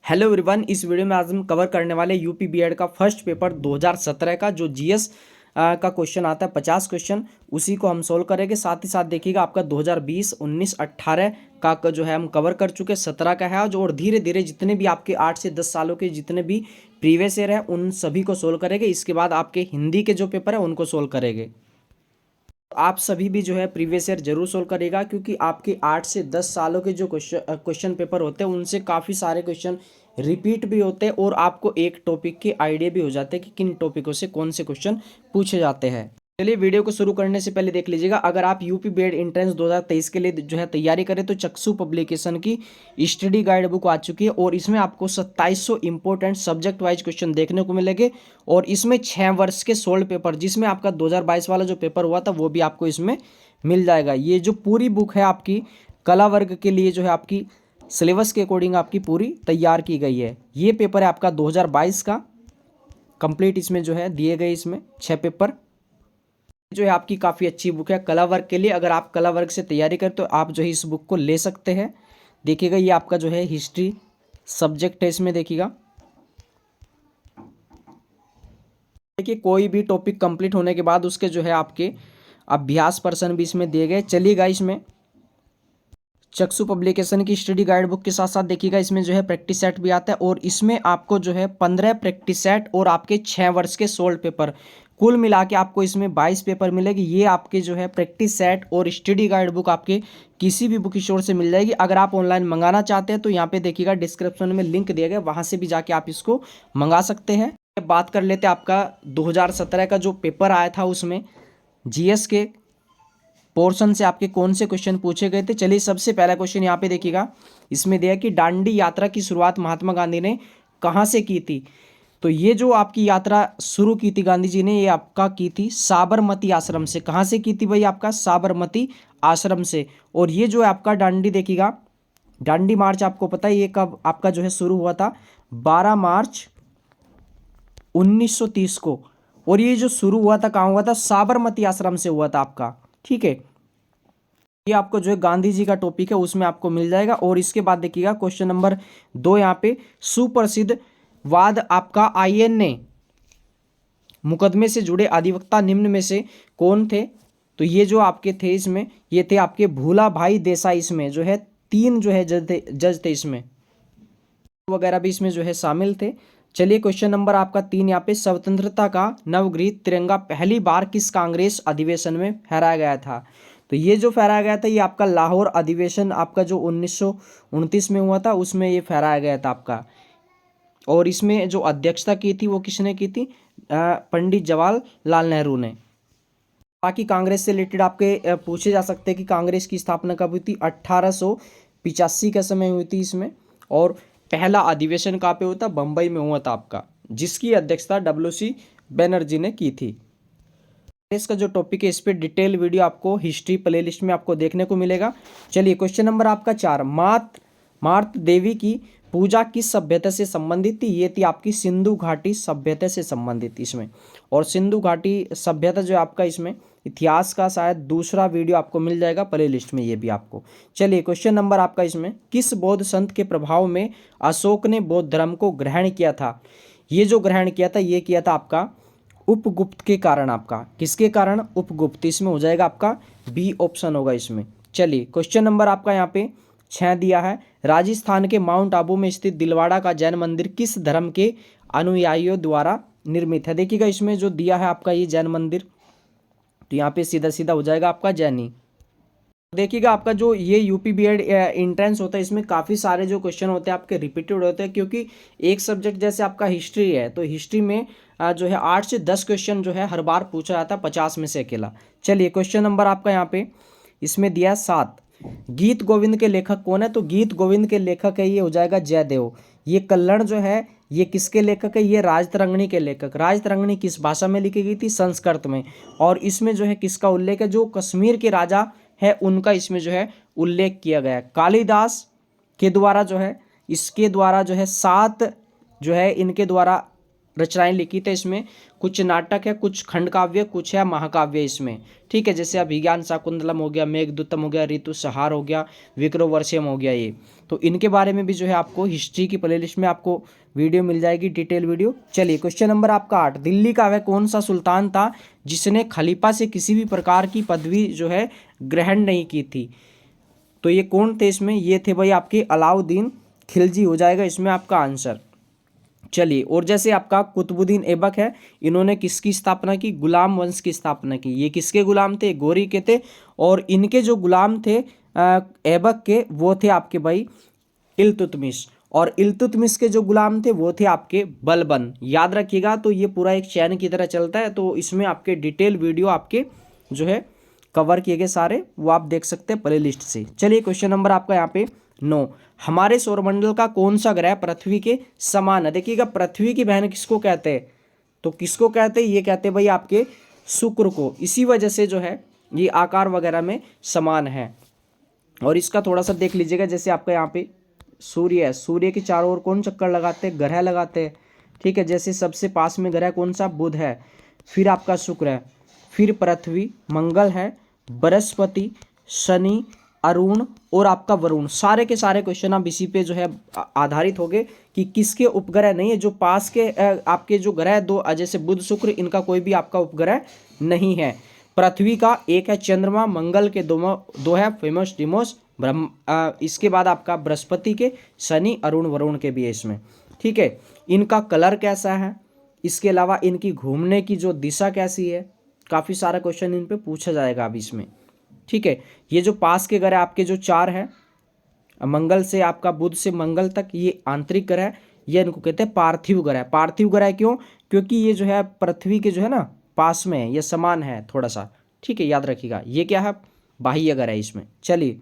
Hello everyone, इस video में आज हम कवर करने वाले यूपी बीएड का फर्स्ट पेपर 2017 का जो जीएस का क्वेश्चन आता है 50 क्वेश्चन, उसी को हम सोल्व करेंगे। साथ ही साथ देखिएगा आपका 2020, 19, 18 का जो है हम कवर कर चुके, 17 का है और धीरे धीरे जितने भी आपके 8 से 10 सालों के जितने भी प्रीवियस ईयर है उन सभी को सोल्व करेंगे। इसके बाद आपके हिंदी के जो पेपर है उनको सोल्व करेंगे। आप सभी भी जो है प्रीवियस ईयर जरूर सोल्व करेगा, क्योंकि आपके 8 से 10 सालों के जो क्वेश्चन पेपर होते हैं उनसे काफ़ी सारे क्वेश्चन रिपीट भी होते हैं और आपको एक टॉपिक के आइडिया भी हो जाते हैं कि किन टॉपिकों से कौन से क्वेश्चन पूछे जाते हैं। चलिए वीडियो को शुरू करने से पहले देख लीजिएगा, अगर आप यूपी बीएड एंट्रेंस 2023 के लिए जो है तैयारी करें तो चक्षु पब्लिकेशन की स्टडी गाइड बुक आ चुकी है और इसमें आपको 2700 इंपॉर्टेंट सब्जेक्ट वाइज क्वेश्चन देखने को मिलेंगे और इसमें 6 वर्ष के सोल्व पेपर, जिसमें आपका 2022 वाला जो पेपर हुआ था वो भी आपको इसमें मिल जाएगा। ये जो पूरी बुक है आपकी कला वर्ग के लिए जो है आपकी सिलेबस के अकॉर्डिंग आपकी पूरी तैयार की गई है। ये पेपर है आपका 2022 का कंप्लीट, इसमें जो है दिए गए इसमें 6 पेपर जो है आपकी काफ़ी अच्छी बुक है कला वर्ग के लिए। अगर आप कला वर्ग से तैयारी करें तो आप जो है इस बुक को ले सकते हैं। देखिएगा ये आपका जो है हिस्ट्री सब्जेक्ट है, इसमें देखिएगा देखिए कोई भी टॉपिक कंप्लीट होने के बाद उसके जो है आपके अभ्यास प्रश्न भी इसमें दिए गए। चलिएगा इसमें चक्षु पब्लिकेशन की स्टडी गाइड बुक के साथ साथ देखिएगा इसमें जो है प्रैक्टिस सेट भी आता है और इसमें आपको जो है 15 प्रैक्टिस सेट और आपके 6 वर्ष के सोल्व पेपर, कुल मिला के आपको इसमें 22 पेपर मिलेगी। ये आपके जो है प्रैक्टिस सेट और स्टडी गाइड बुक आपके किसी भी बुक स्टोर से मिल जाएगी। अगर आप ऑनलाइन मंगाना चाहते हैं तो यहाँ पे देखिएगा डिस्क्रिप्शन में लिंक दिया गया, वहाँ से भी जाके आप इसको मंगा सकते हैं। बात कर लेते हैं आपका 2017 का जो पेपर आया था उसमें जीएस के पोर्शन से आपके कौन से क्वेश्चन पूछे गए थे। चलिए सबसे पहला क्वेश्चन यहाँ पे देखिएगा, इसमें दिया कि दांडी यात्रा की शुरुआत महात्मा गांधी ने कहाँ से की थी। तो ये जो आपकी यात्रा शुरू की थी गांधी जी ने, ये आपका की थी साबरमती आश्रम से। कहाँ से की थी भाई? आपका साबरमती आश्रम से। और ये जो है आपका दांडी देखिएगा, दांडी मार्च आपको पता है ये कब आपका जो है शुरू हुआ था? 12 मार्च 1930 को। और ये जो शुरू हुआ था कहाँ हुआ था? साबरमती आश्रम से हुआ था आपका। ठीक है, ये आपको जो है गांधी जी का टॉपिक है उसमें आपको मिल जाएगा। और इसके बाद देखिएगा क्वेश्चन नंबर 2 यहाँ पे, सुप्रसिद्ध वाद आपका आईएनए मुकदमे से जुड़े अधिवक्ता निम्न में से कौन थे? तो ये जो आपके थे इसमें, ये थे आपके भूला भाई देसाई। इसमें जो है 3 जो है जज थे इसमें वगैरह भी इसमें जो है शामिल थे। चलिए क्वेश्चन नंबर आपका 3 यहाँ पे, स्वतंत्रता का नवगृहित तिरंगा पहली बार किस कांग्रेस अधिवेशन में फहराया गया था? तो ये जो फहराया गया था ये आपका लाहौर अधिवेशन आपका जो 1929 में हुआ था उसमें ये फहराया गया था आपका। और इसमें जो अध्यक्षता की थी वो किसने की थी? पंडित जवाहरलाल नेहरू ने। बाकी कांग्रेस से रिलेटेड आपके पूछे जा सकते हैं कि कांग्रेस की स्थापना कब हुई थी? 1885 के समय हुई थी इसमें। और पहला अधिवेशन कहाँ पे हुआ था? बम्बई में हुआ था आपका, जिसकी अध्यक्षता WC बनर्जी ने की थी। इसका जो टॉपिक है इस पर डिटेल वीडियो आपको हिस्ट्री प्लेलिस्ट में आपको देखने को मिलेगा। चलिए क्वेश्चन नंबर आपका 4, मार्त देवी की पूजा किस सभ्यता से संबंधित थी? ये थी आपकी सिंधु घाटी सभ्यता से संबंधित थी इसमें। और सिंधु घाटी सभ्यता जो आपका इसमें इतिहास का शायद दूसरा वीडियो आपको मिल जाएगा प्लेलिस्ट में, ये भी आपको। चलिए क्वेश्चन नंबर आपका इसमें, किस बौद्ध संत के प्रभाव में अशोक ने बौद्ध धर्म को ग्रहण किया था? ये जो ग्रहण किया था ये किया था आपका उपगुप्त के कारण। आपका किसके कारण? उपगुप्त। इसमें हो जाएगा आपका बी ऑप्शन होगा इसमें। चलिए क्वेश्चन नंबर आपका यहाँ पे 6 दिया है, राजस्थान के माउंट आबू में स्थित दिलवाड़ा का जैन मंदिर किस धर्म के अनुयायियों द्वारा निर्मित है? देखिएगा इसमें जो दिया है आपका ये जैन मंदिर, तो यहाँ पे सीधा सीधा हो जाएगा आपका जैनी। देखिएगा आपका जो ये यूपी बीएड एंट्रेंस होता है इसमें काफ़ी सारे जो क्वेश्चन होते हैं आपके रिपीटेड होते हैं, क्योंकि एक सब्जेक्ट जैसे आपका हिस्ट्री है तो हिस्ट्री में जो है 8 से 10 क्वेश्चन जो है हर बार पूछा जाता है 50 में से अकेला। चलिए क्वेश्चन नंबर आपका यहाँ पे इसमें दिया 7, गीत गोविंद के लेखक कौन है? तो गीत गोविंद के लेखक है ये हो जाएगा जयदेव। ये कल्लड़ जो है ये किसके लेखक है? ये राजतरंगिणी के लेखक। राजतरंगिणी किस भाषा में लिखी गई थी? संस्कृत में। और इसमें जो है किसका उल्लेख है? जो कश्मीर के राजा है उनका इसमें जो है उल्लेख किया गया है। कालिदास के द्वारा जो है इसके द्वारा जो है 7 जो है इनके द्वारा रचनाएं लिखी थे इसमें। कुछ नाटक है, कुछ खंड काव्य, कुछ है महाकाव्य इसमें, ठीक है। जैसे अभिज्ञान शाकुंतलम हो गया, मेघदूतम हो गया, ऋतुसंहार हो गया, विक्रमोर्वशीयम हो गया ये। तो इनके बारे में भी जो है आपको हिस्ट्री की प्लेलिस्ट में आपको वीडियो मिल जाएगी, डिटेल वीडियो। चलिए क्वेश्चन नंबर आपका 8, दिल्ली का वह कौन सा सुल्तान था जिसने खलीफा से किसी भी प्रकार की पदवी जो है ग्रहण नहीं की थी? तो ये कौन थे इसमें? ये थे भाई आपके अलाउद्दीन खिलजी हो जाएगा इसमें आपका आंसर। चलिए, और जैसे आपका कुतुबुद्दीन ऐबक है, इन्होंने किसकी स्थापना की? गुलाम वंश की स्थापना की। ये किसके गुलाम थे? गोरी के थे। और इनके जो गुलाम थे ऐबक के, वो थे आपके भाई इल्तुतमिश। और इल्तुतमिश के जो गुलाम थे वो थे आपके बलबन। याद रखिएगा, तो ये पूरा एक चैन की तरह चलता है। तो इसमें आपके डिटेल वीडियो आपके जो है कवर किए गए सारे, वो आप देख सकते हैं प्ले लिस्ट से। चलिए क्वेश्चन नंबर आपका यहाँ पे 9, हमारे सौरमंडल का कौन सा ग्रह पृथ्वी के समान है? देखिएगा, पृथ्वी की बहन किसको कहते हैं? तो किसको कहते हैं? ये कहते हैं भाई आपके शुक्र को। इसी वजह से जो है ये आकार वगैरह में समान है। और इसका थोड़ा सा देख लीजिएगा, जैसे आपका यहाँ पे सूर्य है, सूर्य के चारों ओर कौन चक्कर लगाते हैं? ग्रह लगाते हैं, ठीक है। जैसे सबसे पास में ग्रह कौन सा? बुध है, फिर आपका शुक्र है, फिर पृथ्वी, मंगल है, बृहस्पति, शनि, अरुण और आपका वरुण। सारे के सारे क्वेश्चन आप इसी पे जो है आधारित होंगे कि किसके उपग्रह नहीं है। जो पास के आपके जो ग्रह दो, जैसे बुध शुक्र, इनका कोई भी आपका उपग्रह नहीं है। पृथ्वी का एक है चंद्रमा, मंगल के दो है फेमस डिमोस, इसके बाद आपका बृहस्पति के, शनि, अरुण, वरुण के भी है इसमें, ठीक है। इनका कलर कैसा है, इसके अलावा इनकी घूमने की जो दिशा कैसी है, काफ़ी सारा क्वेश्चन इन पे पूछा जाएगा अब इसमें, ठीक है। ये जो पास के ग्रह आपके जो 4 है, मंगल से आपका बुध से मंगल तक, ये आंतरिक ग्रह, ये इनको कहते हैं पार्थिव ग्रह। पार्थिव ग्रह क्यों? क्योंकि ये जो है पृथ्वी के जो है ना पास में है, ये समान है थोड़ा सा, ठीक है, याद रखिएगा। ये क्या है? बाह्य ग्रह है इसमें। चलिए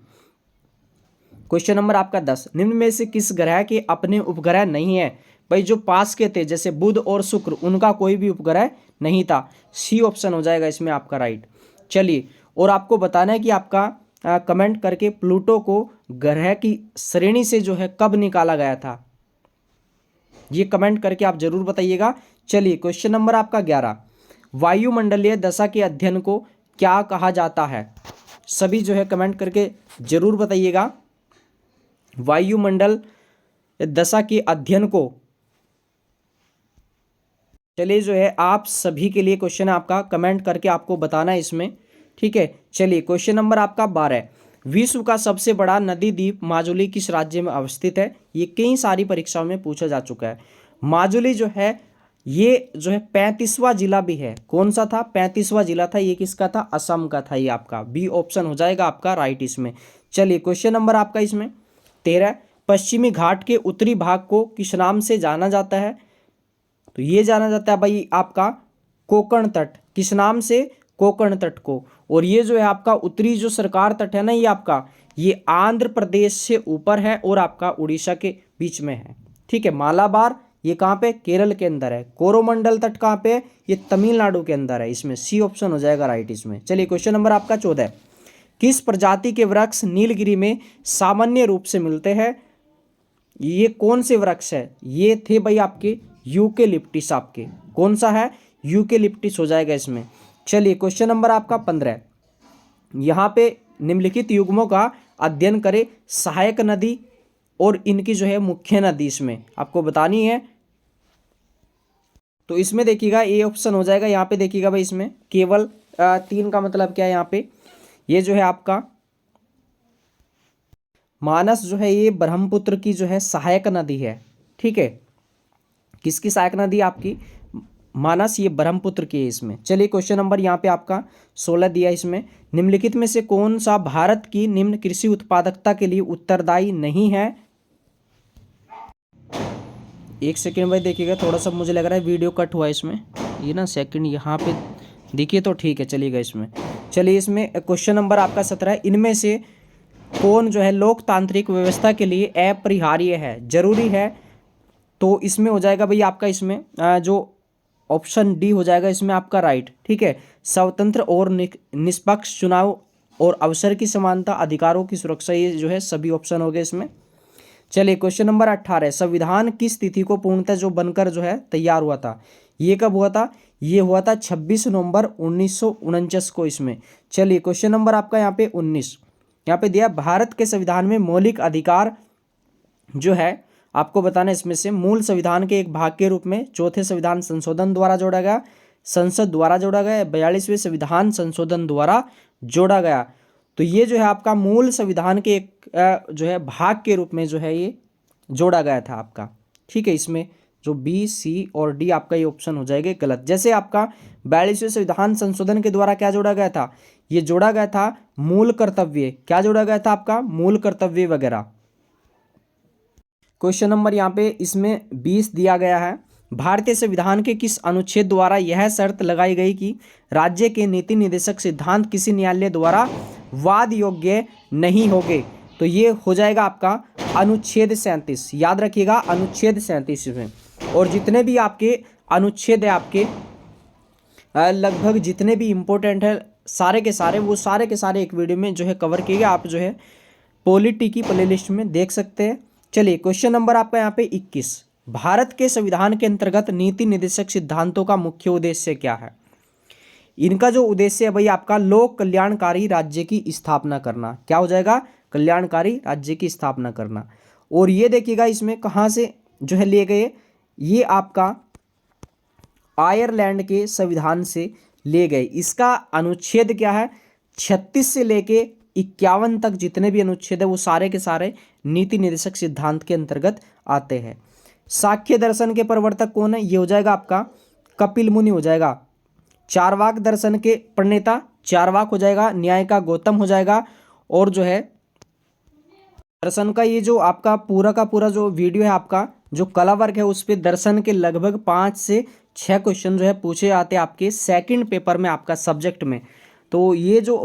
क्वेश्चन नंबर आपका 10, निम्न में से किस ग्रह के अपने उपग्रह नहीं है? भाई जो पास के थे जैसे बुध और शुक्र, उनका कोई भी उपग्रह नहीं था। सी ऑप्शन हो जाएगा इसमें आपका राइट। चलिए, और आपको बताना है कि आपका कमेंट करके प्लूटो को ग्रह की श्रेणी से जो है कब निकाला गया था, ये कमेंट करके आप जरूर बताइएगा। चलिए क्वेश्चन नंबर आपका 11, वायुमंडलीय दशा के अध्ययन को क्या कहा जाता है? सभी जो है कमेंट करके जरूर बताइएगा। वायुमंडल दशा के अध्ययन को, चलिए जो है आप सभी के लिए क्वेश्चन आपका कमेंट करके आपको बताना है इसमें, ठीक है। चलिए क्वेश्चन नंबर आपका 12, विश्व का सबसे बड़ा नदी द्वीप माजुली किस राज्य में अवस्थित है? ये कई सारी परीक्षाओं में पूछा जा चुका है। माजुली जो है ये जो है 35वां जिला भी है। कौन सा था? 35वां जिला था। ये किसका था? असम का था। ये आपका बी ऑप्शन हो जाएगा आपका राइट इसमें। चलिए क्वेश्चन नंबर आपका इसमें 13, पश्चिमी घाट के उत्तरी भाग को किस नाम से जाना जाता है? तो ये जाना जाता है भाई आपका कोंकण तट। किस नाम से? कोंकण तट को। और ये जो है आपका उत्तरी जो सरकार तट है ना, ये आपका ये आंध्र प्रदेश से ऊपर है और आपका उड़ीसा के बीच में है, ठीक है। मालाबार ये कहाँ पे? केरल के अंदर है। कोरोमंडल तट कहाँ पे है? ये तमिलनाडु के अंदर है। इसमें सी ऑप्शन हो जाएगा राइट इसमें। चलिए क्वेश्चन नंबर आपका 14, किस प्रजाति के वृक्ष नीलगिरी में सामान्य रूप से मिलते हैं? ये कौन से वृक्ष है? ये थे भाई आपके यूकेलिप्टिस। आपके कौन सा है? यूकेलिप्टिस हो जाएगा इसमें। चलिए क्वेश्चन नंबर आपका 15, यहाँ पे निम्नलिखित युग्मों का अध्ययन करें। सहायक नदी और इनकी जो है मुख्य नदी इसमें आपको बतानी है। तो इसमें देखिएगा ए ऑप्शन हो जाएगा। यहाँ पे देखिएगा भाई इसमें केवल 3 का मतलब क्या है? यहाँ पे ये जो है आपका मानस जो है ये ब्रह्मपुत्र की जो है सहायक नदी है, ठीक है। किसकी सहायक नदी? आपकी मानस, ये ब्रह्मपुत्र की है इसमें। चलिए क्वेश्चन नंबर यहाँ पे आपका 16 दिया इसमें, निम्नलिखित में से कौन सा भारत की निम्न कृषि उत्पादकता के लिए उत्तरदायी नहीं है? एक सेकेंड भाई देखिएगा, थोड़ा सा मुझे लग रहा है वीडियो कट हुआ है इसमें, ये ना सेकंड यहाँ पे देखिए तो ठीक है। चलिएगा इसमें, चलिए इसमें क्वेश्चन नंबर आपका 17, इनमें से कौन जो है लोकतांत्रिक व्यवस्था के लिए अपरिहार्य है, जरूरी है? तो इसमें हो जाएगा भाई आपका इसमें जो ऑप्शन डी हो जाएगा इसमें आपका राइट, ठीक है। स्वतंत्र और निष्पक्ष चुनाव और अवसर की समानता, अधिकारों की सुरक्षा, ये जो है सभी ऑप्शन हो गए इसमें। चलिए क्वेश्चन नंबर 18, संविधान किस तिथि को पूर्णतः जो बनकर जो है तैयार हुआ था? ये कब हुआ था? ये हुआ था 26 नवंबर 1949 को इसमें। चलिए क्वेश्चन नंबर आपका यहाँ पे 19, यहाँ पे दिया भारत के संविधान में मौलिक अधिकार जो है आपको बताना, इसमें से मूल संविधान के एक भाग के रूप में चौथे संविधान संशोधन द्वारा जोड़ा गया, संसद द्वारा जोड़ा गया, 42वें संविधान संशोधन द्वारा जोड़ा गया। तो ये जो है आपका मूल संविधान के एक जो है भाग के रूप में जो है ये जोड़ा गया था आपका। ठीक है, इसमें जो बी, सी और डी आपका ये ऑप्शन हो जाएगा गलत। जैसे आपका 42वें संविधान संशोधन के द्वारा क्या जोड़ा गया था? ये जोड़ा गया था मूल कर्तव्य। क्या जोड़ा गया था आपका? मूल कर्तव्य वगैरह। क्वेश्चन नंबर यहाँ पे इसमें 20 दिया गया है, भारतीय संविधान के किस अनुच्छेद द्वारा यह शर्त लगाई गई कि राज्य के नीति निर्देशक सिद्धांत किसी न्यायालय द्वारा वाद योग्य नहीं होंगे? तो ये हो जाएगा आपका अनुच्छेद 37। याद रखिएगा अनुच्छेद 37 में। और जितने भी आपके अनुच्छेद है आपके लगभग जितने भी इम्पोर्टेंट है सारे के सारे, वो सारे के सारे एक वीडियो में जो है कवर किए गए। आप जो है पॉलिटी की प्लेलिस्ट में देख सकते हैं। चलिए क्वेश्चन नंबर आपका यहाँ पे 21, भारत के संविधान के अंतर्गत नीति निर्देशक सिद्धांतों का मुख्य उद्देश्य क्या है? इनका जो उद्देश्य है भाई आपका लोक कल्याणकारी राज्य की स्थापना करना। क्या हो जाएगा? कल्याणकारी राज्य की स्थापना करना। और ये देखिएगा इसमें कहाँ से जो है लिए गए, ये आपका आयरलैंड के संविधान से ले गए। इसका अनुच्छेद क्या है? 36 से लेके 51 तक जितने भी अनुच्छेद है वो सारे के सारे नीति निर्देशक सिद्धांत के अंतर्गत आते हैं। सांख्य दर्शन के प्रवर्तक कौन है? ये हो जाएगा आपका कपिल मुनि हो जाएगा। चारवाक दर्शन के प्रणेता चारवाक हो जाएगा। न्याय का गौतम हो जाएगा। और जो है दर्शन का ये जो आपका पूरा का पूरा जो वीडियो है आपका जो कला वर्ग है उस पर दर्शन के लगभग 5 से 6 क्वेश्चन जो है पूछे आते हैं आपके सेकंड पेपर में आपका सब्जेक्ट में। तो ये जो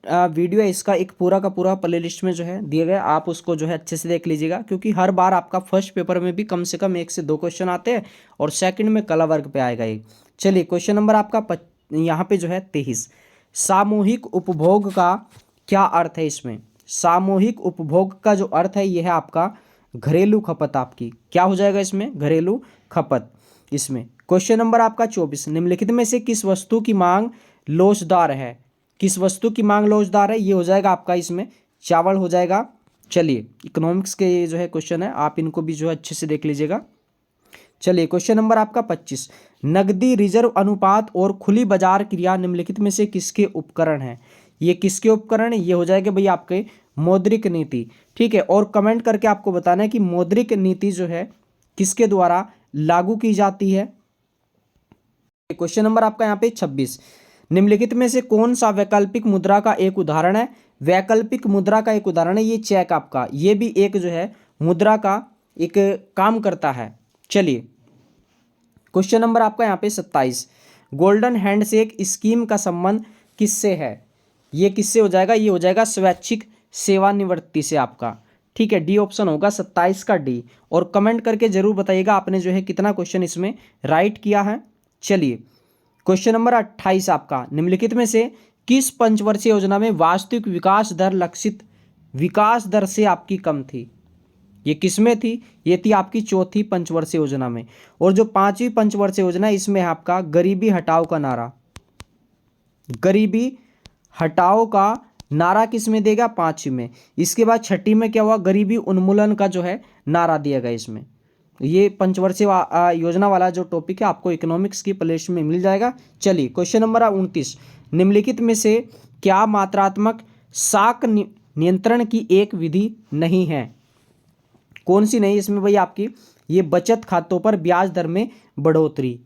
वीडियो है इसका एक पूरा का पूरा प्लेलिस्ट में जो है दिया गया, आप उसको जो है अच्छे से देख लीजिएगा, क्योंकि हर बार आपका फर्स्ट पेपर में भी कम से कम 1 से 2 क्वेश्चन आते हैं और सेकंड में कला वर्ग पे आएगा ये। चलिए क्वेश्चन नंबर आपका यहाँ पे जो है 23, सामूहिक उपभोग का क्या अर्थ है? इसमें सामूहिक उपभोग का जो अर्थ है यह है आपका घरेलू खपत आपकी। क्या हो जाएगा इसमें? घरेलू खपत। इसमें क्वेश्चन नंबर आपका 24, निम्नलिखित में से किस वस्तु की मांग लोचदार है? किस वस्तु की मांग लोचदार है? ये हो जाएगा आपका इसमें चावल हो जाएगा। चलिए इकोनॉमिक्स के ये जो है क्वेश्चन है, आप इनको भी जो है अच्छे से देख लीजिएगा। चलिए क्वेश्चन नंबर आपका 25, नकदी रिजर्व अनुपात और खुली बाजार क्रिया निम्नलिखित में से किसके उपकरण हैं? ये किसके उपकरण है? ये हो जाएगा भाई आपके मौद्रिक नीति। ठीक है, और कमेंट करके आपको बताना है कि मौद्रिक नीति जो है किसके द्वारा लागू की जाती है। क्वेश्चन नंबर आपका यहाँ पे 26, निम्नलिखित में से कौन सा वैकल्पिक मुद्रा का एक उदाहरण है? वैकल्पिक मुद्रा का एक उदाहरण है ये चेक आपका, ये भी एक जो है मुद्रा का एक काम करता है। चलिए क्वेश्चन नंबर आपका यहाँ पे 27, गोल्डन हैंडशेक स्कीम का संबंध किससे है? ये किससे हो जाएगा? ये हो जाएगा स्वैच्छिक सेवानिवृत्ति से आपका। ठीक है, डी ऑप्शन होगा 27 का डी। और कमेंट करके जरूर बताइएगा आपने जो है कितना क्वेश्चन इसमें राइट किया है। चलिए क्वेश्चन नंबर 28 आपका, निम्नलिखित में से किस पंचवर्षीय योजना में वास्तविक विकास दर लक्षित विकास दर से आपकी कम थी? ये किसमें थी? ये थी आपकी चौथी पंचवर्षीय योजना में। और जो 5वीं पंचवर्षीय योजना है इसमें है आपका गरीबी हटाओ का नारा। गरीबी हटाओ का नारा किस में देगा? 5वीं में। इसके बाद 6ठी में क्या हुआ? गरीबी उन्मूलन का जो है नारा दिया गया इसमें। ये पंचवर्षीय योजना वाला जो टॉपिक है आपको इकोनॉमिक्स की प्लेलिस्ट में मिल जाएगा। चलिए क्वेश्चन नंबर 29, निम्नलिखित में से क्या मात्रात्मक साख नियंत्रण की एक विधि नहीं है? कौन सी नहीं? इसमें भाई आपकी ये बचत खातों पर ब्याज दर में बढ़ोतरी,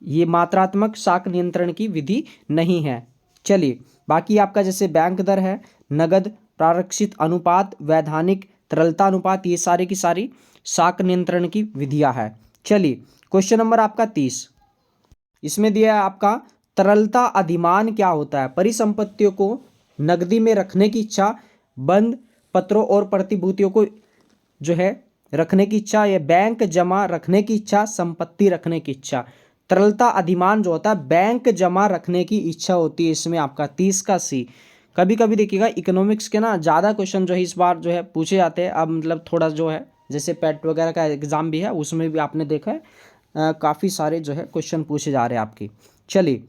ये मात्रात्मक साख नियंत्रण की विधि नहीं है। चलिए बाकी आपका जैसे बैंक दर है, नगद प्रारक्षित अनुपात, वैधानिक तरलता अनुपात, ये सारे की सारी साख नियंत्रण की विधियां है। चलिए क्वेश्चन नंबर आपका 30, इसमें दिया है आपका तरलता अधिमान क्या होता है? परिसंपत्तियों को नकदी में रखने की इच्छा, बंद पत्रों और प्रतिभूतियों को जो है रखने की इच्छा, या बैंक जमा रखने की इच्छा, संपत्ति रखने की इच्छा। तरलता अधिमान जो होता है बैंक जमा रखने की इच्छा होती है, इसमें आपका 30 का सी। कभी कभी देखिएगा इकोनॉमिक्स के ना ज़्यादा क्वेश्चन जो है इस बार जो है पूछे जाते हैं। अब मतलब थोड़ा जो है जैसे पेट वगैरह का एग्ज़ाम भी है, उसमें भी आपने देखा है काफ़ी सारे जो है क्वेश्चन पूछे जा रहे हैं आपके। चलिए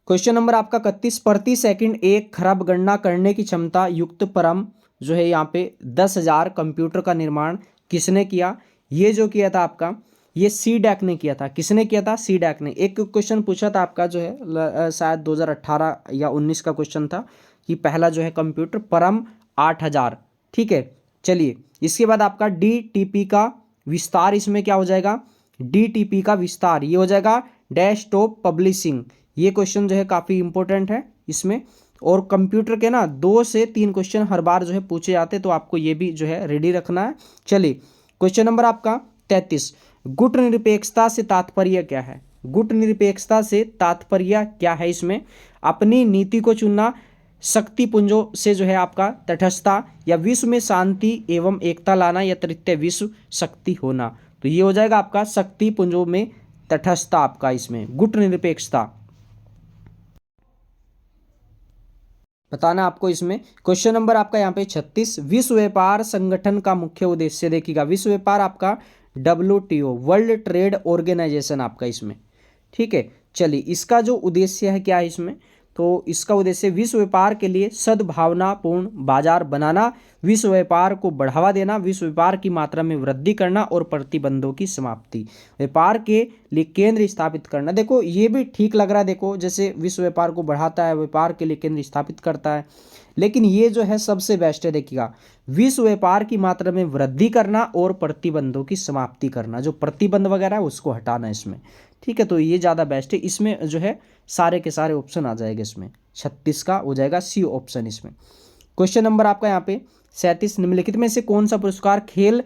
क्वेश्चन नंबर आपका 31, प्रति सेकंड एक खरब गणना करने की क्षमता युक्त परम जो है यहाँ पे 10,000 कंप्यूटर का निर्माण किसने किया? ये जो किया था आपका, ये CDAC ने किया था। किसने किया था? CDAC ने। एक क्वेश्चन पूछा था आपका जो है शायद 2018 या 19 का क्वेश्चन था कि पहला जो है कंप्यूटर परम 8,000। ठीक है, चलिए इसके बाद आपका DTP का विस्तार, इसमें क्या हो जाएगा? DTP का विस्तार ये हो जाएगा डेस्कटॉप पब्लिशिंग। ये क्वेश्चन जो है काफ़ी इंपॉर्टेंट है इसमें। और कंप्यूटर के ना 2 से 3 क्वेश्चन हर बार जो है पूछे जाते हैं, तो आपको ये भी जो है रेडी रखना है। चलिए क्वेश्चन नंबर आपका 33, गुट निरपेक्षता से तात्पर्य क्या है? गुट निरपेक्षता से तात्पर्य क्या है? इसमें अपनी नीति को चुनना, शक्ति पुंजों से जो है आपका तटस्थता, या विश्व में शांति एवं एकता लाना, या तृतीय विश्व शक्ति होना। तो ये हो जाएगा आपका शक्ति पुंजों में तटस्थता आपका इसमें गुट निरपेक्षता बताना आपको इसमें। क्वेश्चन नंबर आपका यहाँ पे 36, विश्व व्यापार संगठन का मुख्य उद्देश्य देखिएगा। विश्व व्यापार आपका WTO वर्ल्ड ट्रेड ऑर्गेनाइजेशन आपका इसमें। ठीक है, चलिए इसका जो उद्देश्य है क्या है इसमें, तो इसका उद्देश्य विश्व व्यापार के लिए सद्भावनापूर्ण बाजार बनाना, विश्व व्यापार को बढ़ावा देना, विश्व व्यापार की मात्रा में वृद्धि करना और प्रतिबंधों की समाप्ति, व्यापार के लिए केंद्र स्थापित करना। देखो ये भी ठीक लग रहा है, देखो जैसे विश्व व्यापार को बढ़ाता है, व्यापार के लिए केंद्र स्थापित करता है, लेकिन ये जो है सबसे बेस्ट है। देखिएगा विश्व व्यापार की मात्रा में वृद्धि करना और प्रतिबंधों की समाप्ति करना, जो प्रतिबंध वगैरह है उसको हटाना इसमें। ठीक है, तो ये ज़्यादा बेस्ट है। इसमें जो है सारे के सारे ऑप्शन आ जाएंगे इसमें। 36 का हो जाएगा C ऑप्शन इसमें। क्वेश्चन नंबर आपका यहाँ पे 37, निम्नलिखित में से कौन सा पुरस्कार खेल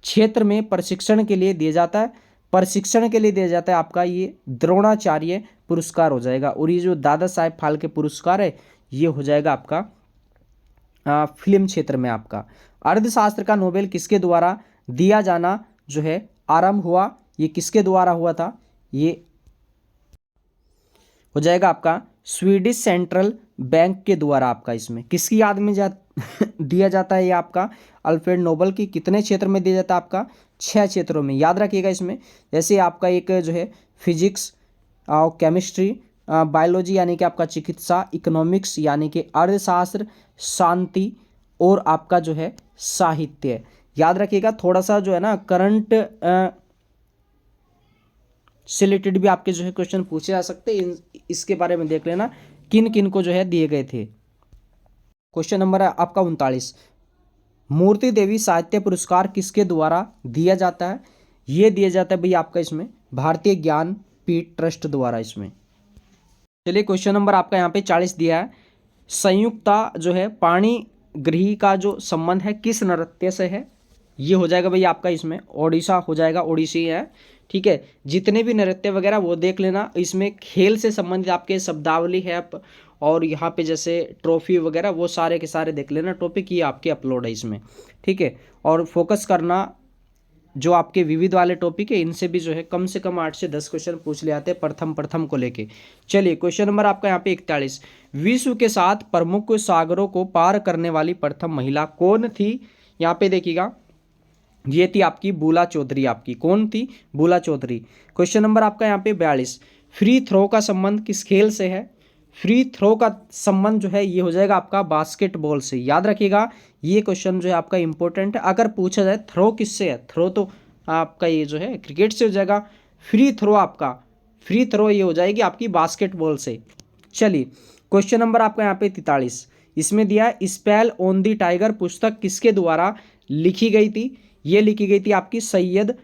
क्षेत्र में प्रशिक्षण के लिए दिया जाता है? प्रशिक्षण के लिए दिया जाता है आपका ये द्रोणाचार्य पुरस्कार हो जाएगा। और ये जो दादा साहेब फाल्के पुरस्कार है ये हो जाएगा आपका फिल्म क्षेत्र में आपका। अर्थशास्त्र का नोबेल किसके द्वारा दिया जाना जो है आरंभ हुआ? ये किसके द्वारा हुआ था? ये हो जाएगा आपका स्वीडिश सेंट्रल बैंक के द्वारा आपका। इसमें किसकी याद में दिया जाता है? ये आपका अल्फ्रेड नोबेल की। कितने क्षेत्र में दिया जाता है आपका? 6 क्षेत्रों में, याद रखिएगा इसमें। जैसे आपका एक जो है फिजिक्स और केमिस्ट्री, बायोलॉजी यानी कि आपका चिकित्सा, इकोनॉमिक्स यानी कि अर्थशास्त्र, शांति और आपका जो है साहित्य। याद रखिएगा थोड़ा सा जो है ना करंट से रिलेटेड भी आपके जो है क्वेश्चन पूछे जा सकते हैं, इसके बारे में देख लेना किन किन को जो है दिए गए थे। क्वेश्चन नंबर है आपका 39, मूर्ति देवी साहित्य पुरस्कार किसके द्वारा दिया जाता है? ये दिया जाता है भाई आपका इसमें भारतीय ज्ञान पीठ ट्रस्ट द्वारा इसमें। चलिए क्वेश्चन नंबर आपका यहाँ पे 40 दिया है, संयुक्ता जो है पाणी ग्रही का जो संबंध है किस नृत्य से है? ये हो जाएगा भाई आपका इसमें ओडिशा हो जाएगा, ओडिसी है। ठीक है, जितने भी नृत्य वगैरह वो देख लेना। इसमें खेल से संबंधित आपके शब्दावली है और यहाँ पे जैसे ट्रॉफी वगैरह वो सारे के सारे देख लेना। टॉपिक ये आपके अपलोड है इसमें। ठीक है, और फोकस करना जो आपके विविध वाले टॉपिक है इनसे भी जो है कम से कम 8 से 10 क्वेश्चन पूछ ले आते हैं प्रथम को लेके। चलिए क्वेश्चन नंबर आपका यहाँ पे 41, विश्व के 7 प्रमुख सागरों को पार करने वाली प्रथम महिला कौन थी? यहाँ पे देखिएगा ये थी आपकी बूला चौधरी। आपकी कौन थी? बूला चौधरी। क्वेश्चन नंबर आपका यहाँ पे 42, फ्री थ्रो का संबंध किस खेल से है? फ्री थ्रो का संबंध जो है ये हो जाएगा आपका बास्केटबॉल से। याद रखिएगा ये क्वेश्चन जो है आपका इंपॉर्टेंट है। अगर पूछा जाए थ्रो किससे है, थ्रो तो आपका ये जो है क्रिकेट से हो जाएगा। फ्री थ्रो आपका फ्री थ्रो ये हो जाएगी आपकी बास्केटबॉल से। चलिए क्वेश्चन नंबर आपका यहाँ पे 43, इसमें दिया है स्पेल ऑन दी टाइगर पुस्तक किसके द्वारा लिखी गई थी? ये लिखी गई थी आपकी सैयद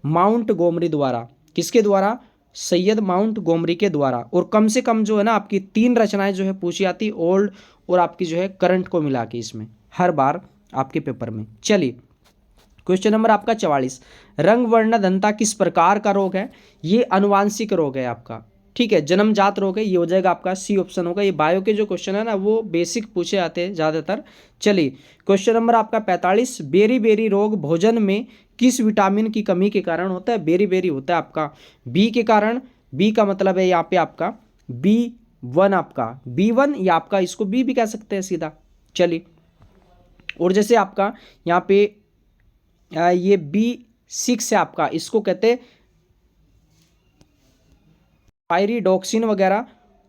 माउंट गोमरी द्वारा। किसके द्वारा? सैयद माउंट गोमरी के द्वारा। और कम से कम जो है ना आपकी 3 रचनाएं जो है पूछी जाती ओल्ड और आपकी जो है करंट को मिला के इसमें हर बार आपके पेपर में। चलिए क्वेश्चन नंबर आपका 44, रंग वर्णधनता किस प्रकार का रोग है? ये अनुवांशिक रोग है आपका। ठीक है, जन्मजात रोग है, ये हो जाएगा आपका C ऑप्शन होगा। ये बायो के जो क्वेश्चन है ना वो बेसिक पूछे जाते हैं ज़्यादातर। चलिए क्वेश्चन नंबर आपका 45, बेरी बेरी रोग भोजन में किस विटामिन की कमी के कारण होता है? बेरी बेरी होता है आपका B के कारण। B का मतलब है यहाँ पे आपका B 1 आपका B1 या आपका इसको B भी कह सकते हैं सीधा। चलिए, और जैसे आपका यहाँ पे ये B6 है आपका, इसको कहते हैं पायरिडॉक्सिन वगैरह,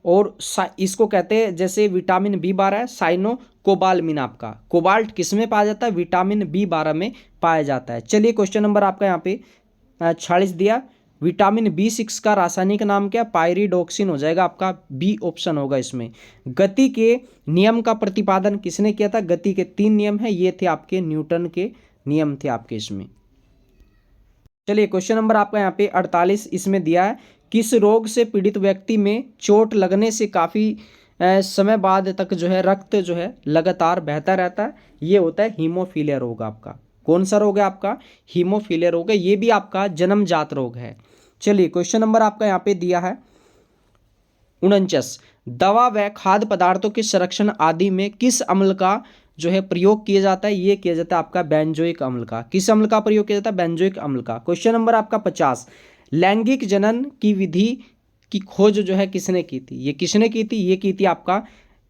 और इसको कहते हैं जैसे विटामिन B12 है साइनो कोबालमिन आपका। कोबाल्ट किस में पाया जाता है? विटामिन B12 में पाया जाता है। चलिए क्वेश्चन नंबर आपका यहाँ पे 46 दिया, विटामिन B6 का रासायनिक नाम क्या? पायरिडॉक्सिन हो जाएगा आपका, बी ऑप्शन होगा इसमें। गति के नियम का प्रतिपादन किसने किया था? गति के 3 नियम है, ये थे आपके न्यूटन के नियम थे आपके इसमें। चलिए क्वेश्चन नंबर आपका यहाँ पे 48 इसमें दिया है, किस रोग से पीड़ित व्यक्ति में चोट लगने से काफ़ी समय बाद तक जो है रक्त जो है लगातार बहता रहता है? ये होता है हीमोफीलिया रोग आपका। कौन सा रोग है आपका? हीमोफीलिया रोग है, ये भी आपका जन्मजात रोग है। चलिए क्वेश्चन नंबर आपका यहाँ पे दिया है 49, दवा व खाद्य पदार्थों के संरक्षण आदि में किस अम्ल का जो है प्रयोग किया जाता है? ये किया जाता है आपका बेंजोइक अम्ल का। किस अम्ल का प्रयोग किया जाता है? बेंजोइक अम्ल का। क्वेश्चन नंबर आपका 50, लैंगिक जनन की विधि की खोज जो है किसने की थी? ये किसने की थी? ये की थी आपका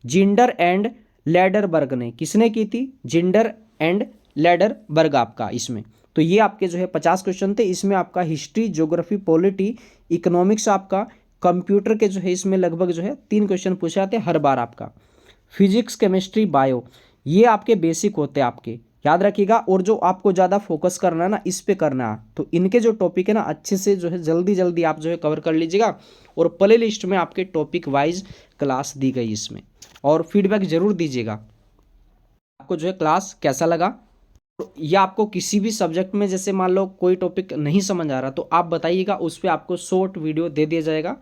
जिंडर एंड लैडरबर्ग ने। किसने की थी? जिंडर एंड लैडरबर्ग आपका इसमें। तो ये आपके जो है 50 क्वेश्चन थे। इसमें आपका हिस्ट्री, ज्योग्राफी, पॉलिटी, इकोनॉमिक्स, आपका कंप्यूटर के जो है इसमें लगभग जो है 3 क्वेश्चन पूछे जाते हैं हर बार आपका। फिजिक्स, केमिस्ट्री, बायो, ये आपके बेसिक होते हैं आपके, याद रखिएगा। और जो आपको ज़्यादा फोकस करना है ना, इस पे करना है, तो इनके जो टॉपिक है ना अच्छे से जो है जल्दी जल्दी आप जो है कवर कर लीजिएगा। और प्ले लिस्ट में आपके टॉपिक वाइज क्लास दी गई इसमें, और फीडबैक जरूर दीजिएगा आपको जो है क्लास कैसा लगा। या आपको किसी भी सब्जेक्ट में जैसे मान लो कोई टॉपिक नहीं समझ आ रहा, तो आप बताइएगा, उस पर आपको शॉर्ट वीडियो दे दिया जाएगा।